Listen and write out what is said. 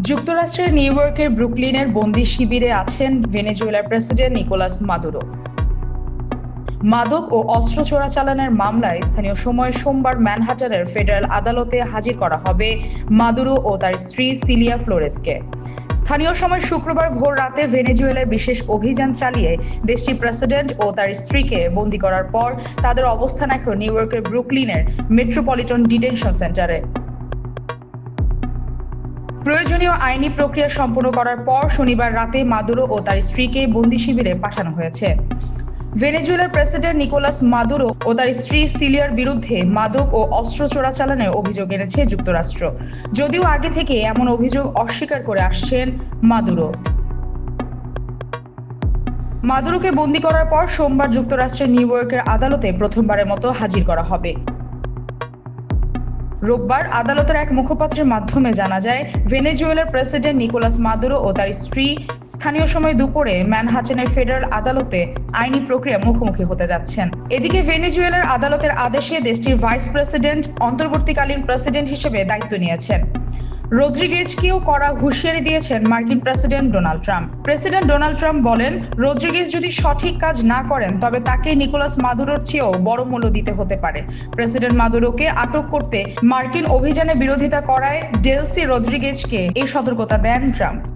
যুক্তরাষ্ট্রের নিউ ইয়র্কের ব্রুকলিনের বন্দি শিবিরে আছেন ভেনেজুয়েলার প্রেসিডেন্ট নিকোলাস মাদুরো। মাদক ও অস্ত্র চোরাচালানের মামলায় স্থানীয় সময় সোমবার ম্যানহাটানের ফেডারেল আদালতে হাজির করা হবে মাদুরো ও তার স্ত্রী সিলিয়া ফ্লোরেসকে। স্থানীয় সময় শুক্রবার ভোর রাতে ভেনেজুয়েলার বিশেষ অভিযান চালিয়ে দেশটির প্রেসিডেন্ট ও তার স্ত্রীকে বন্দী করার পর তাদের অবস্থান এখন নিউ ইয়র্কের ব্রুকলিনের মেট্রোপলিটন ডিটেনশন সেন্টারে। প্রয়োজনীয় আইনি প্রক্রিয়া সম্পন্ন করার পর শনিবার রাতে মাদুরো ও তার স্ত্রীকে বন্দি শিবিরে পাঠানো হয়েছে। ভেনেজুয়েলার প্রেসিডেন্ট নিকোলাস মাদুরো ও তার স্ত্রী সিলিয়ার বিরুদ্ধে মাদক ও অস্ত্র চোরাচালানের অভিযোগ এনেছে যুক্তরাষ্ট্র, যদিও আগে থেকে এমন অভিযোগ অস্বীকার করে আসছেন মাদুরো। মাদুরোকে বন্দী করার পর সোমবার যুক্তরাষ্ট্রের নিউ ইয়র্কের আদালতে প্রথমবারের মতো হাজির করা হবে। রোববার আদালতের এক মুখপাত্রের মাধ্যমে জানা যায়, ভেনেজুয়েলার প্রেসিডেন্ট নিকোলাস মাদুরো ও তার স্ত্রী স্থানীয় সময় দুপুরে ম্যানহাটেনের ফেডারেল আদালতে আইনি প্রক্রিয়া মুখোমুখি হতে যাচ্ছেন। এদিকে ভেনেজুয়েলার আদালতের আদেশে দেশটির ভাইস প্রেসিডেন্ট অন্তর্বর্তীকালীন প্রেসিডেন্ট হিসেবে দায়িত্ব নিয়েছেন। রদ্রিগেজকেও কড়া হুঁশিয়ারি দিয়েছেন মার্কিন president Donald Trump. President Donald Trump বলেন, রদ্রিগেজ যদি সঠিক কাজ না করেন তবে তাকে নিকোলাস মাদুরোর চেয়েও বড় মূল্য দিতে হতে পারে। প্রেসিডেন্ট মাদুরোকে আটক করতে মার্কিন অভিযানে বিরোধিতা করায় ডেলসি রদ্রিগেজকে এই সতর্কতা দেন ট্রাম্প।